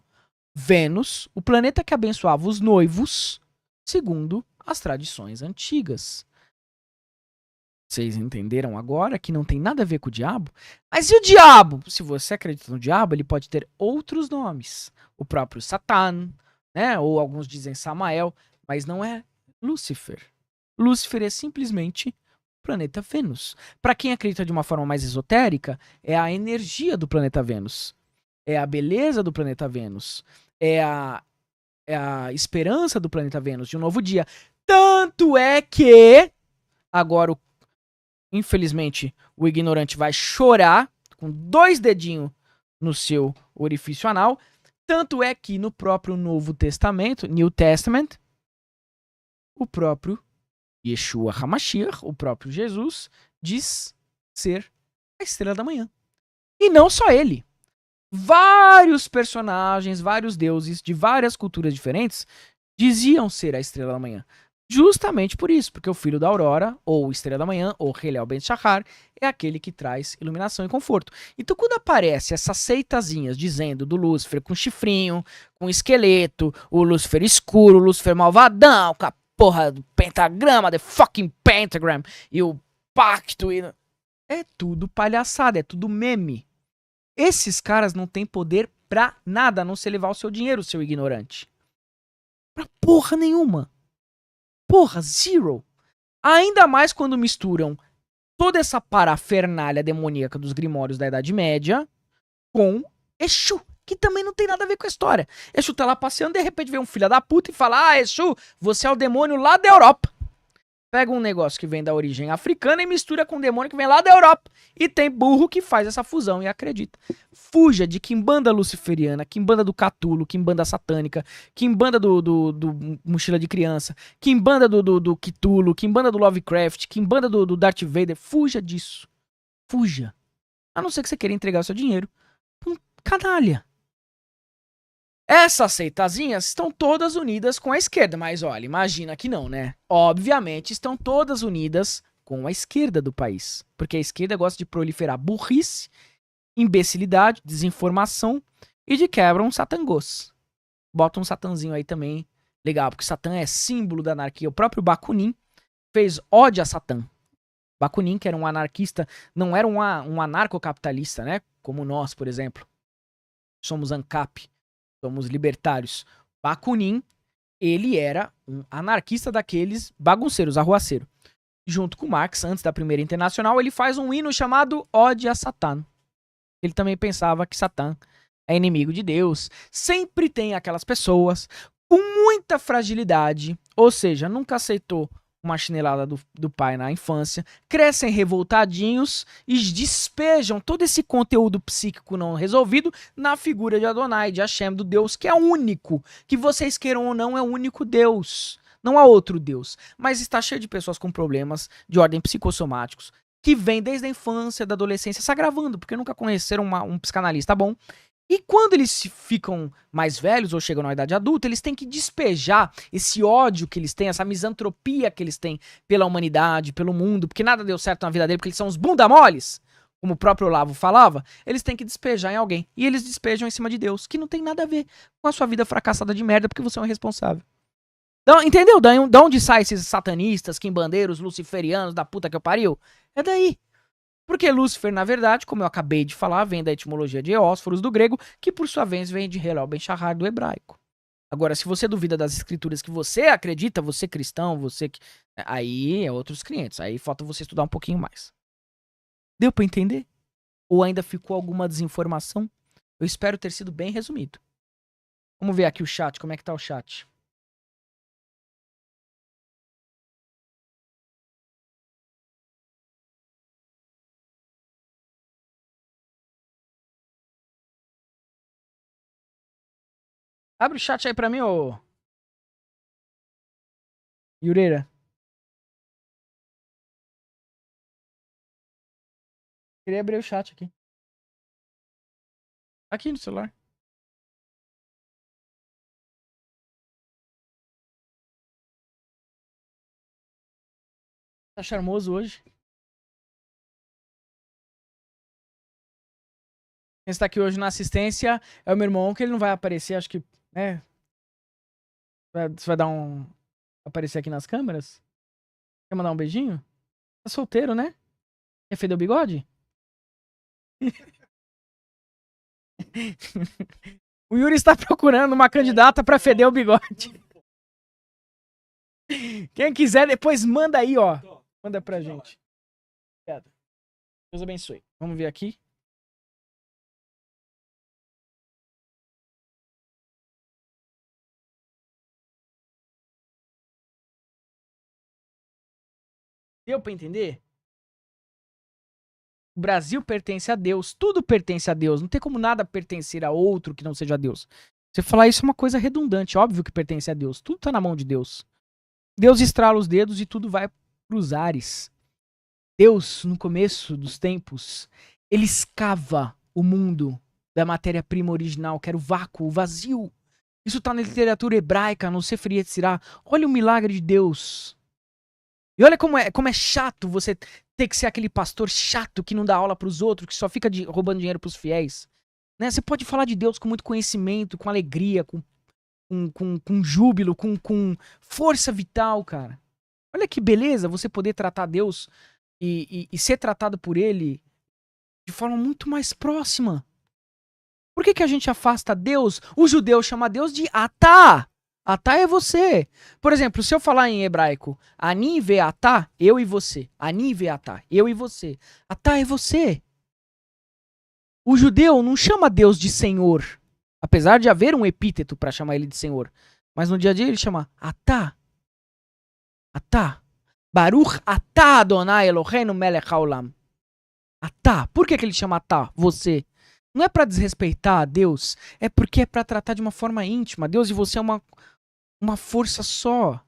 Vênus, o planeta que abençoava os noivos, segundo as tradições antigas. Vocês entenderam agora que não tem nada a ver com o diabo? Mas e o diabo? Se você acredita no diabo, ele pode ter outros nomes. O próprio Satã, né? Ou alguns dizem Samael. Mas não é Lúcifer. Lúcifer é simplesmente o planeta Vênus. Para quem acredita de uma forma mais esotérica, é a energia do planeta Vênus. É a beleza do planeta Vênus. É a esperança do planeta Vênus de um novo dia. Tanto é que, agora, infelizmente, o ignorante vai chorar com 2 dedinhos no seu orifício anal. Tanto é que no próprio Novo Testamento, New Testament, o próprio Yeshua HaMashiach, o próprio Jesus, diz ser a estrela da manhã. E não só ele. Vários personagens, vários deuses de várias culturas diferentes diziam ser a estrela da manhã. Justamente por isso, porque o filho da aurora, ou estrela da manhã, ou Hillel Ben Shahar, é aquele que traz iluminação e conforto. Então quando aparece essas seitazinhas dizendo do Lúcifer com chifrinho, com esqueleto, o Lúcifer escuro, o Lúcifer malvadão, com a porra do pentagrama, the fucking pentagram, e o pacto, é tudo palhaçada, é tudo meme. Esses caras não têm poder pra nada, a não ser levar o seu dinheiro, seu ignorante. Pra porra nenhuma. Porra, zero. Ainda mais quando misturam toda essa parafernália demoníaca dos grimórios da Idade Média com Exu, que também não tem nada a ver com a história. Exu tá lá passeando, de repente vem um filho da puta e fala, Exu, você é o demônio lá da Europa. Pega um negócio que vem da origem africana e mistura com um demônio que vem lá da Europa. E tem burro que faz essa fusão e acredita. Fuja de quimbanda luciferiana, quimbanda do Catulo, quimbanda satânica, quimbanda do mochila de criança, quimbanda do Cthulhu, quimbanda do Lovecraft, quimbanda do Darth Vader. Fuja disso. Fuja. A não ser que você queira entregar o seu dinheiro pra um canalha. Essas seitazinhas estão todas unidas com a esquerda, mas olha, imagina que não, né? Obviamente estão todas unidas com a esquerda do país, porque a esquerda gosta de proliferar burrice, imbecilidade, desinformação e de quebra um satangos. Bota um satanzinho aí também, legal, porque Satã é símbolo da anarquia. O próprio Bakunin fez ódio a Satã. Bakunin, que era um anarquista, não era um anarcocapitalista, né? Como nós, por exemplo. Somos ANCAP. Somos libertários. Bakunin, ele era um anarquista daqueles bagunceiros, arruaceiro. Junto com Marx, antes da Primeira Internacional, ele faz um hino chamado Ode a Satã. Ele também pensava que Satã é inimigo de Deus. Sempre tem aquelas pessoas com muita fragilidade, ou seja, nunca aceitou uma chinelada do pai na infância, crescem revoltadinhos e despejam todo esse conteúdo psíquico não resolvido na figura de Adonai, de Hashem, do Deus que é único, que vocês queiram ou não, é o único Deus. Não há outro Deus. Mas está cheio de pessoas com problemas de ordem psicossomáticos, que vem desde a infância, da adolescência, se agravando, porque nunca conheceram um psicanalista bom. E quando eles ficam mais velhos ou chegam na idade adulta, eles têm que despejar esse ódio que eles têm, essa misantropia que eles têm pela humanidade, pelo mundo, porque nada deu certo na vida dele, porque eles são os bunda moles, como o próprio Olavo falava, eles têm que despejar em alguém. E eles despejam em cima de Deus, que não tem nada a ver com a sua vida fracassada de merda, porque você é um irresponsável. Então, entendeu? Da onde saem esses satanistas, quimbandeiros, luciferianos, da puta que eu pariu? É daí. Porque Lúcifer, na verdade, como eu acabei de falar, vem da etimologia de Eósforos do grego, que por sua vez vem de Helel Ben Shahar do hebraico. Agora, se você duvida das escrituras que você acredita, você cristão, você que... Aí é outros 500. Aí falta você estudar um pouquinho mais. Deu pra entender? Ou ainda ficou alguma desinformação? Eu espero ter sido bem resumido. Vamos ver aqui o chat, como é que tá o chat. Abre o chat aí pra mim, ô Yureira. Queria abrir o chat aqui. Aqui no celular. Tá charmoso hoje. Quem está aqui hoje na assistência é o meu irmão, que ele não vai aparecer, acho que, né? Você vai dar um... aparecer aqui nas câmeras? Quer mandar um beijinho? Tá solteiro, né? Quer feder o bigode? O Yuri está procurando uma candidata pra feder o bigode. Quem quiser, depois manda aí, ó. Manda pra gente. Obrigado. Deus abençoe. Vamos ver aqui. Deu pra entender? O Brasil pertence a Deus. Tudo pertence a Deus. Não tem como nada pertencer a outro que não seja Deus. Você falar isso é uma coisa redundante. Óbvio que pertence a Deus. Tudo tá na mão de Deus. Deus estrala os dedos e tudo vai pros ares. Deus, no começo dos tempos, ele escava o mundo da matéria-prima original, que era o vácuo, o vazio. Isso tá na literatura hebraica, no Sefer Yetzirah. Olha o milagre de Deus. E olha como é chato você ter que ser aquele pastor chato que não dá aula pros outros, que só fica roubando dinheiro pros fiéis. Né? Você pode falar de Deus com muito conhecimento, com alegria, com júbilo, com força vital, cara. Olha que beleza você poder tratar Deus e ser tratado por ele de forma muito mais próxima. Por que a gente afasta Deus? O judeu chama Deus de Atá. Atá é você. Por exemplo, se eu falar em hebraico, Ani ve Atá, eu e você. Ani ve Atá, eu e você. Atá é você. O judeu não chama Deus de Senhor, apesar de haver um epíteto para chamar ele de Senhor. Mas no dia a dia ele chama Atá. Atá. Baruch Atá Adonai Eloheinu melech haolam. Atá. Por que ele chama Atá? Você. Não é pra desrespeitar a Deus, é porque é pra tratar de uma forma íntima. Deus e você é uma força só.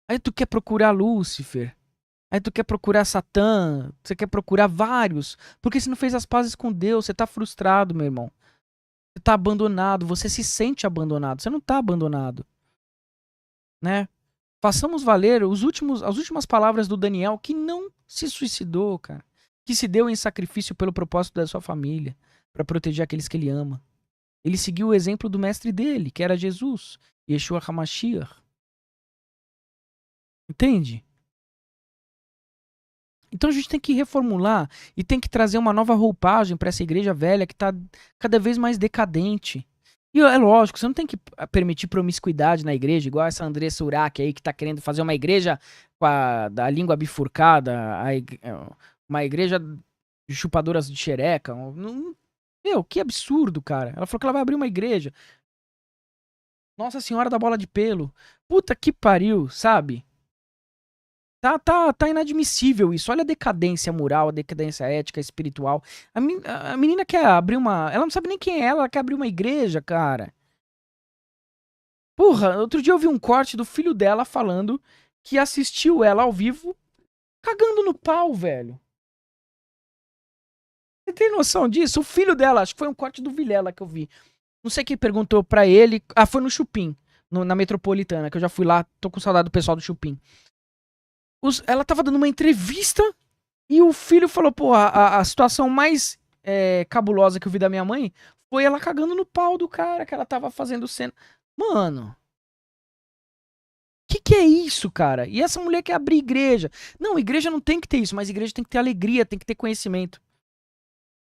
Aí tu quer procurar Lúcifer. Aí tu quer procurar Satã. Você quer procurar vários. Porque você não fez as pazes com Deus. Você tá frustrado, meu irmão. Você tá abandonado. Você se sente abandonado. Você não tá abandonado. Né? Façamos valer as últimas palavras do Daniel, que não se suicidou, cara. Que se deu em sacrifício pelo propósito da sua família, para proteger aqueles que ele ama. Ele seguiu o exemplo do mestre dele, que era Jesus, Yeshua HaMashiach. Entende? Então a gente tem que reformular e tem que trazer uma nova roupagem para essa igreja velha que tá cada vez mais decadente. E é lógico, você não tem que permitir promiscuidade na igreja, igual essa Andressa Urach aí que tá querendo fazer uma igreja da língua bifurcada, uma igreja de chupadoras de xereca. Meu, que absurdo, cara. Ela falou que ela vai abrir uma igreja. Nossa Senhora da Bola de Pelo. Puta que pariu, sabe? Tá inadmissível isso. Olha a decadência moral, a decadência ética, espiritual. A menina quer abrir uma... Ela não sabe nem quem é ela quer abrir uma igreja, cara. Porra, outro dia eu vi um corte do filho dela falando que assistiu ela ao vivo cagando no pau, velho. Você tem noção disso? O filho dela, acho que foi um corte do Vilela que eu vi. Não sei quem perguntou pra ele. Ah, foi no Chupim, na Metropolitana, que eu já fui lá. Tô com saudade do pessoal do Chupim. Ela tava dando uma entrevista e o filho falou, pô, a situação mais cabulosa que eu vi da minha mãe foi ela cagando no pau do cara que ela tava fazendo cena. Mano, que é isso, cara? E essa mulher quer abrir igreja. Não, igreja não tem que ter isso, mas igreja tem que ter alegria, tem que ter conhecimento.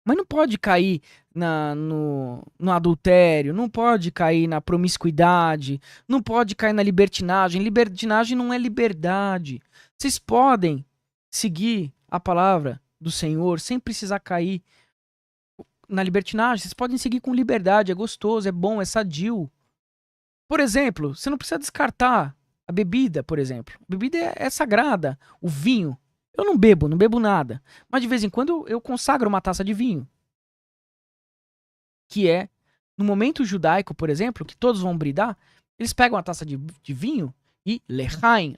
Mas não pode cair no adultério, não pode cair na promiscuidade, não pode cair na libertinagem. Libertinagem não é liberdade. Vocês podem seguir a palavra do Senhor sem precisar cair na libertinagem. Vocês podem seguir com liberdade, é gostoso, é bom, é sadio. Por exemplo, você não precisa descartar a bebida, por exemplo. A bebida é sagrada. O vinho. Eu não bebo nada. Mas de vez em quando eu consagro uma taça de vinho. Que é, no momento judaico, por exemplo, que todos vão bridar, eles pegam a taça de vinho e lechaim.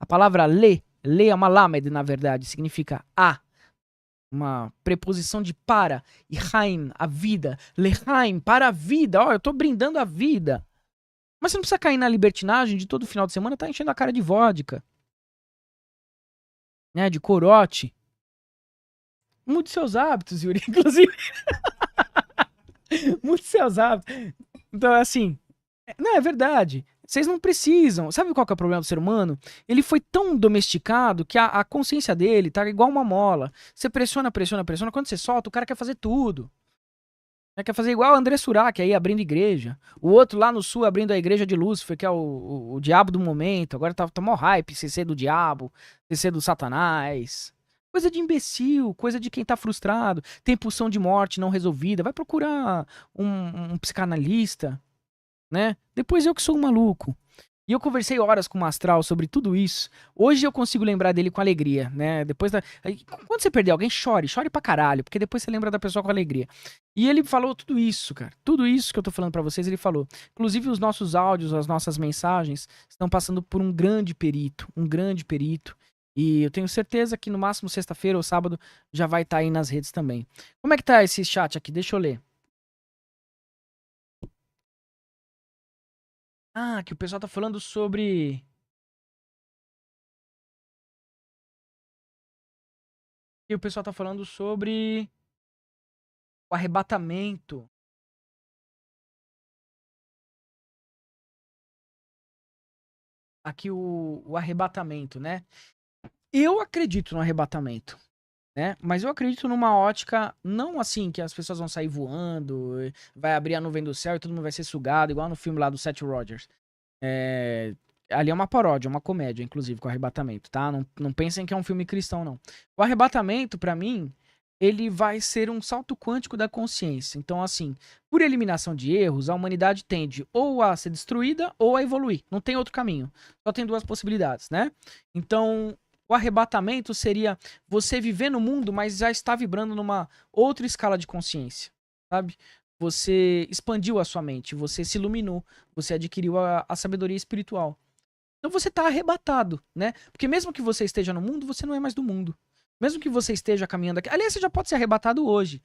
A palavra le é uma lamed, na verdade, significa a. Uma preposição de para. E haim, a vida. Lechaim, para a vida. Ó, eu tô brindando a vida. Mas você não precisa cair na libertinagem de todo final de semana tá enchendo a cara de vodka. Né, de corote. Mude seus hábitos, Yuri, inclusive. Mude seus hábitos. Então, assim, não, é verdade. Vocês não precisam. Sabe qual que é o problema do ser humano? Ele foi tão domesticado que a consciência dele tá igual uma mola. Você pressiona. Quando você solta, o cara quer fazer tudo. Quer fazer igual o André Surak aí, abrindo igreja. O outro lá no sul abrindo a igreja de Lúcifer, que é o diabo do momento. Agora tá mó hype, CC do diabo, CC do satanás. Coisa de imbecil, coisa de quem tá frustrado. Tem pulsão de morte não resolvida. Vai procurar um psicanalista, né? Depois eu que sou um maluco. E eu conversei horas com o Mastral sobre tudo isso. Hoje eu consigo lembrar dele com alegria, né? Depois quando você perder alguém, chore pra caralho, porque depois você lembra da pessoa com alegria. E ele falou tudo isso, cara. Tudo isso que eu tô falando pra vocês, ele falou. Inclusive os nossos áudios, as nossas mensagens estão passando por um grande perito. E eu tenho certeza que no máximo sexta-feira ou sábado já vai estar aí nas redes também. Como é que tá esse chat aqui? Deixa eu ler. Ah, que o pessoal tá falando sobre... E o pessoal tá falando sobre o arrebatamento. Aqui o arrebatamento, né? Eu acredito no arrebatamento, né? Mas eu acredito numa ótica, não assim, que as pessoas vão sair voando, vai abrir a nuvem do céu e todo mundo vai ser sugado, igual no filme lá do Seth Rogers. Ali é uma paródia, uma comédia, inclusive, com o arrebatamento, tá? Não pensem que é um filme cristão, não. O arrebatamento, pra mim, ele vai ser um salto quântico da consciência. Então, assim, por eliminação de erros, a humanidade tende ou a ser destruída ou a evoluir. Não tem outro caminho. Só tem duas possibilidades, né? Então, o arrebatamento seria você viver no mundo, mas já está vibrando numa outra escala de consciência, sabe? Você expandiu a sua mente, você se iluminou, você adquiriu a sabedoria espiritual. Então você está arrebatado, né? Porque mesmo que você esteja no mundo, você não é mais do mundo. Mesmo que você esteja caminhando aqui. Aliás, você já pode ser arrebatado hoje.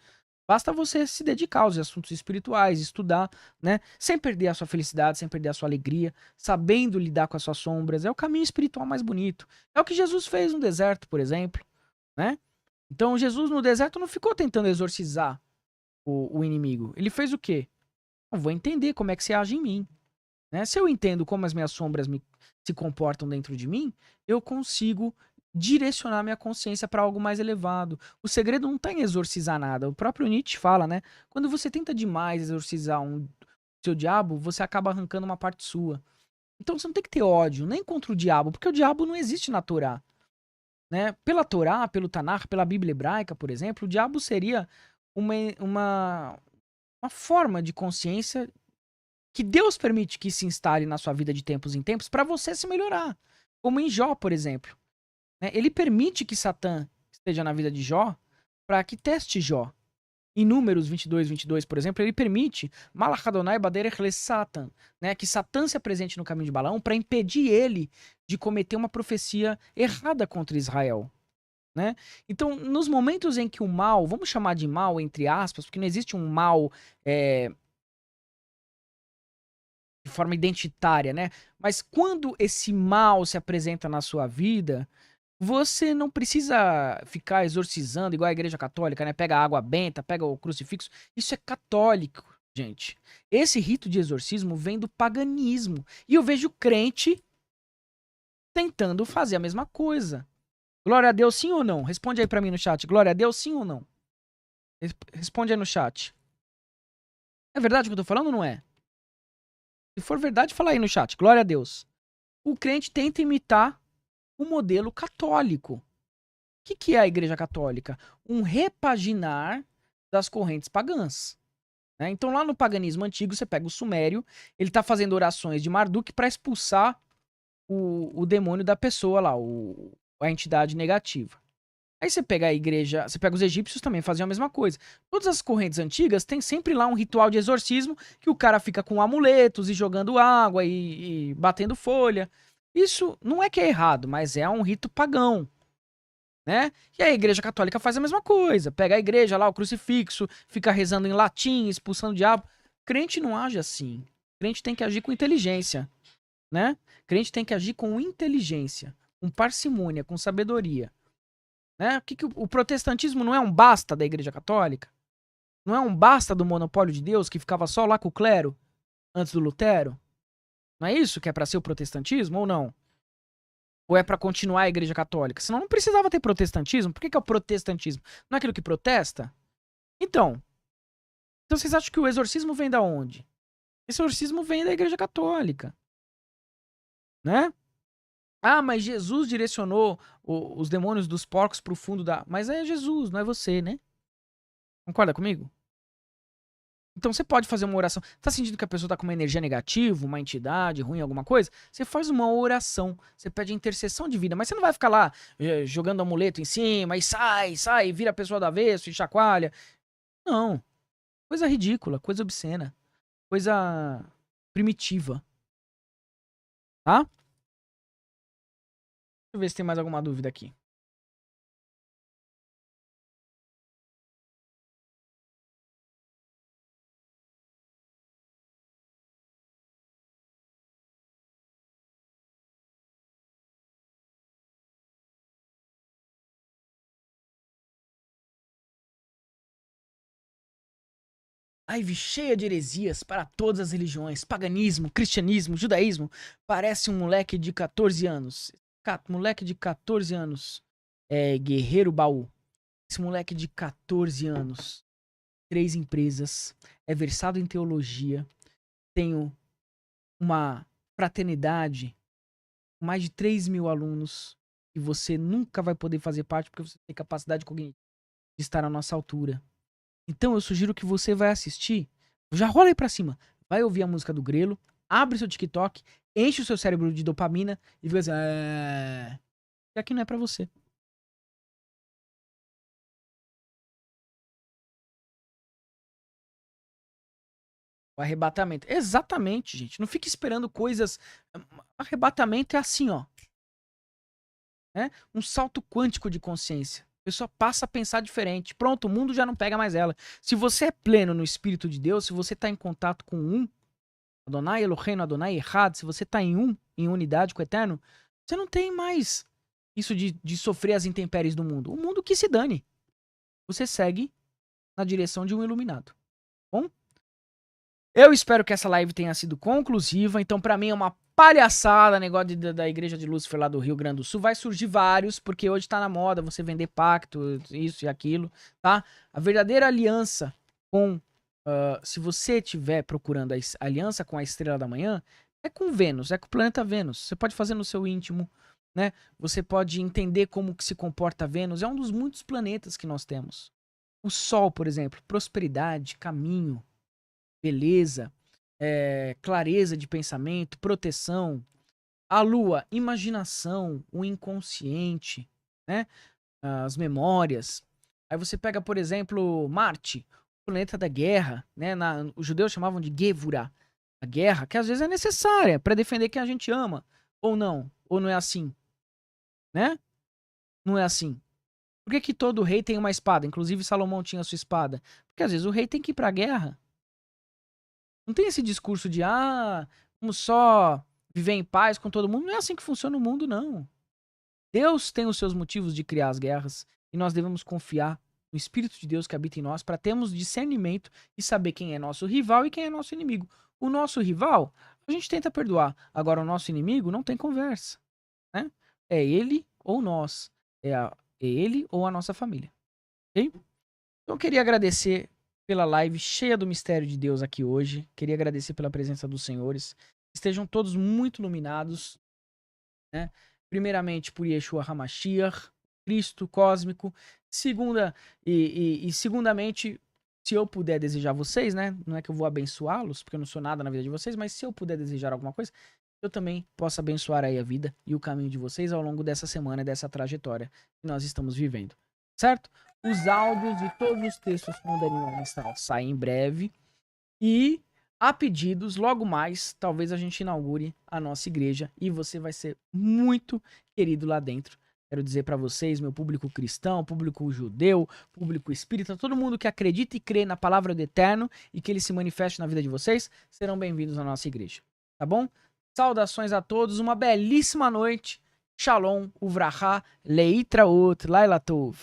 Basta você se dedicar aos assuntos espirituais, estudar, né? Sem perder a sua felicidade, sem perder a sua alegria, sabendo lidar com as suas sombras. É o caminho espiritual mais bonito. É o que Jesus fez no deserto, por exemplo, né? Então Jesus no deserto não ficou tentando exorcizar o inimigo. Ele fez o quê? Eu vou entender como é que você age em mim. Né? Se eu entendo como as minhas sombras se comportam dentro de mim, eu consigo direcionar minha consciência para algo mais elevado. O segredo não está em exorcizar nada. O próprio Nietzsche fala, né? Quando você tenta demais exorcizar seu diabo, você acaba arrancando uma parte sua. Então você não tem que ter ódio nem contra o diabo, porque o diabo não existe na Torá. Né? Pela Torá, pelo Tanakh, pela Bíblia hebraica, por exemplo, o diabo seria uma forma de consciência que Deus permite que se instale na sua vida de tempos em tempos para você se melhorar. Como em Jó, por exemplo. Né? Ele permite que Satã esteja na vida de Jó para que teste Jó. Em Números 22, por exemplo, ele permite Malachadonai Baderech le Satan, né? Que Satã se apresente no caminho de Balaão para impedir ele de cometer uma profecia errada contra Israel. né? Então, nos momentos em que o mal, vamos chamar de mal, entre aspas, porque não existe um mal de forma identitária, né? Mas quando esse mal se apresenta na sua vida, você não precisa ficar exorcizando igual a Igreja Católica, né? Pega a água benta, pega o crucifixo. Isso é católico, gente. Esse rito de exorcismo vem do paganismo. E eu vejo crente tentando fazer a mesma coisa. Glória a Deus, sim ou não? Responde aí pra mim no chat. Glória a Deus, sim ou não? Responde aí no chat. É verdade o que eu tô falando ou não é? Se for verdade, fala aí no chat. Glória a Deus. O crente tenta imitar o modelo católico. O que é a Igreja Católica? Um repaginar das correntes pagãs. Né? Então, lá no paganismo antigo, você pega o Sumério, ele está fazendo orações de Marduk para expulsar o demônio da pessoa lá, a entidade negativa. Aí você pega a igreja, você pega os egípcios também, faziam a mesma coisa. Todas as correntes antigas têm sempre lá um ritual de exorcismo que o cara fica com amuletos e jogando água e batendo folha. Isso não é que é errado, mas é um rito pagão, né? E a igreja católica faz a mesma coisa. Pega a igreja lá, o crucifixo, fica rezando em latim, expulsando o diabo. Crente não age assim. Crente tem que agir com inteligência, né? Crente tem que agir com inteligência, com parcimônia, com sabedoria. Né? O protestantismo não é um basta da Igreja Católica? Não é um basta do monopólio de Deus que ficava só lá com o clero antes do Lutero? Não é isso que é para ser o protestantismo ou não? Ou é para continuar a Igreja Católica? Senão não precisava ter protestantismo. Por que é o protestantismo? Não é aquilo que protesta? Então vocês acham que o exorcismo vem da onde? Esse exorcismo vem da Igreja Católica, né? Ah, mas Jesus direcionou os demônios dos porcos pro fundo da... Mas é Jesus, não é você, né? Concorda comigo? Então você pode fazer uma oração. Tá sentindo que a pessoa tá com uma energia negativa, uma entidade ruim, alguma coisa? Você faz uma oração. Você pede intercessão divina. Mas você não vai ficar lá jogando amuleto em cima e sai, vira a pessoa do avesso e chacoalha. Não. Coisa ridícula, coisa obscena. Coisa primitiva. Tá? Deixa eu ver se tem mais alguma dúvida aqui. Live cheia de heresias para todas as religiões. Paganismo, cristianismo, judaísmo. Parece um moleque de 14 anos. Moleque de 14 anos. É Guerreiro Baú. Esse moleque de 14 anos. 3 empresas. É versado em teologia. Tenho uma fraternidade. Mais de 3.000 alunos. E você nunca vai poder fazer parte porque você tem capacidade cognitiva de estar à nossa altura. Então eu sugiro que você vai assistir, já rola aí pra cima, vai ouvir a música do Grelo, abre seu TikTok, enche o seu cérebro de dopamina e fica assim, que aqui não é pra você. O arrebatamento. Exatamente, gente. Não fique esperando coisas. Arrebatamento é assim, ó. Né? Um salto quântico de consciência. A pessoa passa a pensar diferente. Pronto, o mundo já não pega mais ela. Se você é pleno no Espírito de Deus, se você está em contato com Adonai Eloheinu, Adonai Errado, se você está em unidade com o Eterno, você não tem mais isso de sofrer as intempéries do mundo. O mundo que se dane. Você segue na direção de um iluminado. Bom? Eu espero que essa live tenha sido conclusiva. Então, pra mim, é uma palhaçada negócio da Igreja de Lúcifer lá do Rio Grande do Sul. Vai surgir vários, porque hoje tá na moda você vender pacto, isso e aquilo, tá? A verdadeira aliança com... se você estiver procurando a aliança com a Estrela da Manhã, é com Vênus, é com o planeta Vênus. Você pode fazer no seu íntimo, né? Você pode entender como que se comporta Vênus. É um dos muitos planetas que nós temos. O Sol, por exemplo, prosperidade, caminho, beleza, clareza de pensamento, proteção. A Lua, imaginação, o inconsciente, né? As memórias. Aí você pega, por exemplo, Marte, o planeta da guerra, né? Os judeus chamavam de Gevura, a guerra, que às vezes é necessária para defender quem a gente ama, ou não é assim, né? Não é assim. Por que que todo rei tem uma espada? Inclusive Salomão tinha sua espada. Porque às vezes o rei tem que ir pra guerra. Não tem esse discurso de, vamos só viver em paz com todo mundo. Não é assim que funciona o mundo, não. Deus tem os seus motivos de criar as guerras e nós devemos confiar no Espírito de Deus que habita em nós para termos discernimento e saber quem é nosso rival e quem é nosso inimigo. O nosso rival, a gente tenta perdoar. Agora, o nosso inimigo não tem conversa, né? É ele ou nós. É ele ou a nossa família. Ok? Então, eu queria agradecer pela live cheia do mistério de Deus aqui hoje. Queria agradecer pela presença dos senhores. Estejam todos muito iluminados, né? Primeiramente por Yeshua HaMashiach, Cristo cósmico. Segundamente, se eu puder desejar vocês, né? Não é que eu vou abençoá-los, porque eu não sou nada na vida de vocês, mas se eu puder desejar alguma coisa, eu também posso abençoar aí a vida e o caminho de vocês ao longo dessa semana e dessa trajetória que nós estamos vivendo. Certo? Os áudios de todos os textos com o Daniel Mestral saem em breve. E a pedidos, logo mais, talvez a gente inaugure a nossa igreja e você vai ser muito querido lá dentro. Quero dizer para vocês, meu público cristão, público judeu, público espírita, todo mundo que acredita e crê na palavra do Eterno e que ele se manifeste na vida de vocês, serão bem-vindos à nossa igreja. Tá bom? Saudações a todos, uma belíssima noite. Shalom, Uvrahá, Leitraot, Laila Tov.